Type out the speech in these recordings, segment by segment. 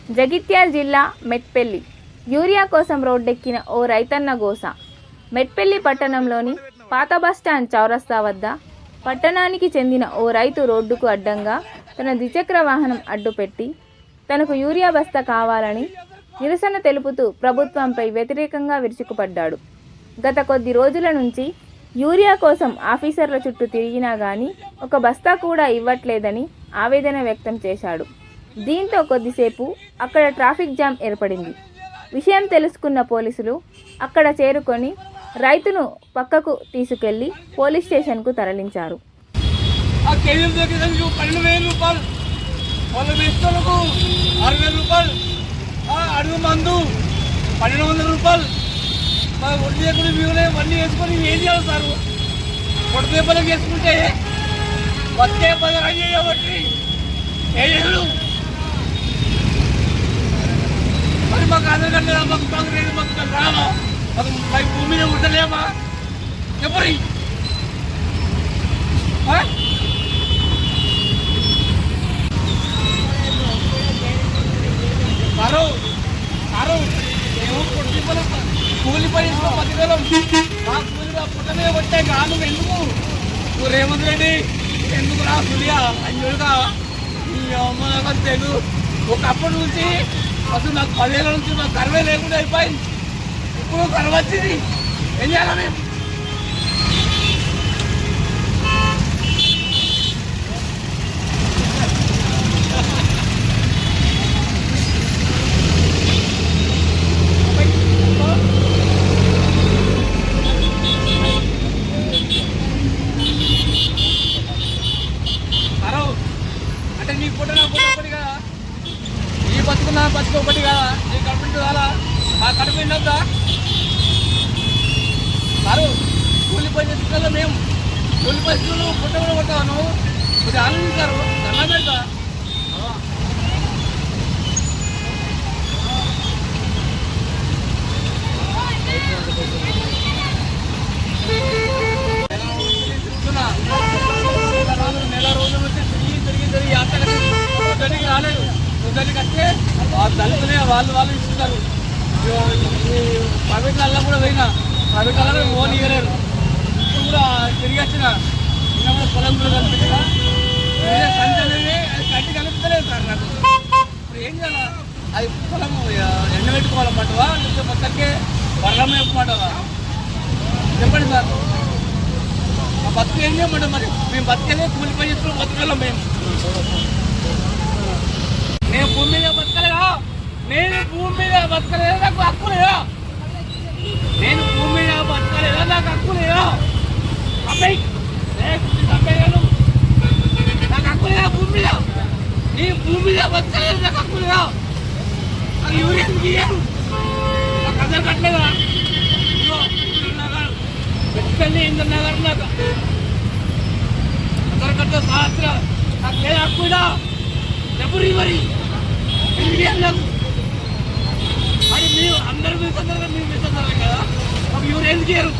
జగిత్యాల జిల్లా మెట్పల్లి యూరియా కోసం రోడ్డెక్కిన ఓ రైతన్న గోస. మెట్పల్లి పట్టణంలోని పాత బస్టాండ్ చౌరస్తా వద్ద పట్టణానికి చెందిన ఓ రైతు రోడ్డుకు అడ్డంగా తన ద్విచక్ర వాహనం అడ్డుపెట్టి తనకు యూరియా బస్తా కావాలని నిరసన తెలుపుతూ ప్రభుత్వంపై వ్యతిరేకంగా విరుచుకుపడ్డాడు. గత కొద్ది రోజుల నుంచి యూరియా కోసం ఆఫీసర్ల చుట్టూ తిరిగినా కానీ ఒక బస్తా కూడా ఇవ్వట్లేదని ఆవేదన వ్యక్తం చేశాడు. దీంతో కొద్దిసేపు అక్కడ ట్రాఫిక్ జామ్ ఏర్పడింది. విషయం తెలుసుకున్న పోలీసులు అక్కడ చేరుకొని రైతును పక్కకు తీసుకెళ్లి పోలీస్ స్టేషన్కు తరలించారు. అడుగు మందు 1200 రూపాయలు వడ్డీ వేసుకొని ఏం చేయాలి సార్? కొడితే పనులు చేసుకుంటే వచ్చే పనులు అయ్యేయబట్టి మరి మాకు ఆధార్ లేదా, మాకు కాంగ్రెస్ మాకు రావా, మాకు భూమి మీద ఉండలేమా చెప్పరి? కారు కారు మేము కొట్టి పని కూలి పని బతికలం. మా కూలిగా పుట్టమే వచ్చాయి కాదు. ఎందుకు నువ్వు రేవంత్ రెడ్డి ఎందుకు రా సులియా అంజుడుగా ఈ అమ్మ తెలుగు ఒకప్పటి నుంచి అసలు నాకు 10 ఏళ్ళ నుంచి నాకు కరువే లేకుండా అయిపోయింది. ఇప్పుడు కరువు వచ్చింది. ఏం చేయాలి మేము? అంటే నీ పుట్ట నా పుట్ట ఒకటి కదా, నీ బతుకున్నా బతుకు ఒకటి కదా, నీ కడుపు కాదా, మా కడుపు ఎండొద్దా? సారు కూలి పరిస్థితుల్లో మేము కూలి పరిస్థితులు పుట్ట కూడా కొట్టావు. నువ్వు కొద్దిగా ఆనందించారు దండం పెడతా. నెల రోజుల నుంచి తిరిగి అక్కడికి రాలేదు. ఉదయానికి వస్తే దళితులే వాళ్ళు ఇస్తున్నారు. ప్రైవేట్లలో కూడా పోయినా ప్రైవేట్లలో ఓన్ ఇవ్వలేరు. ఇప్పుడు కూడా తిరిగి వచ్చిన కూడా పొలం కూడా కనిపించిన సంచి అనేది అది కంటి కనిపించలేదు సార్ నాకు. ఇప్పుడు ఏం చేయాలా? అది పొలం ఎండబెట్టుకోవాలన్నమాటవా లేకపోతే మొత్తకే వరలం వేయమంటావా? చెప్పండి సార్. మా బతుకు ఏం చేయమంటాం మరి? మేము బతికేదే కూలి పని చేసుకుని బతకాలం. నేను భూమి మీద బతకలేదా? నేను భూమి మీద బతకలేదా? నాకు హక్కు లేదా? నేను భూమి మీద బతకలేదా? నాకు హక్కు లేదా? అబ్బాయి నాకు హక్కు లేదా భూమి మీద? నీ భూమి మీద బతకలేదు, నాకు హక్కు లేదా? నాకు యూరియన్ గీయను, నాకు అందరు కట్టలేదా? పెట్టుకెళ్ళి ఇందరు నాకు అందరు కట్ట సహస్ర నాకు ఏ హక్కు లేదా? ఎవరు మరి నాకు మరి మీరు అందరూ మిగతారు, మీరు మిగతారు కదా. ఒక యూరియా ఎందుకు చేయరు?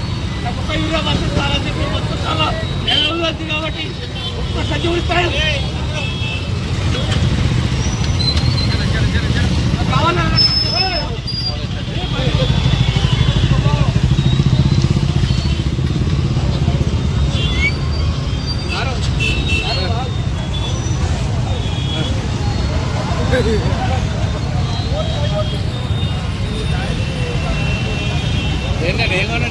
నాకు ఒక యూరియా బస్సు చాలా చెప్పి బస్సు చాలా నెలలు వచ్చింది కాబట్టి ఒక్క సజ్జ ఇస్తాడు కావాలా? ఏంటంటే ఏమన్నా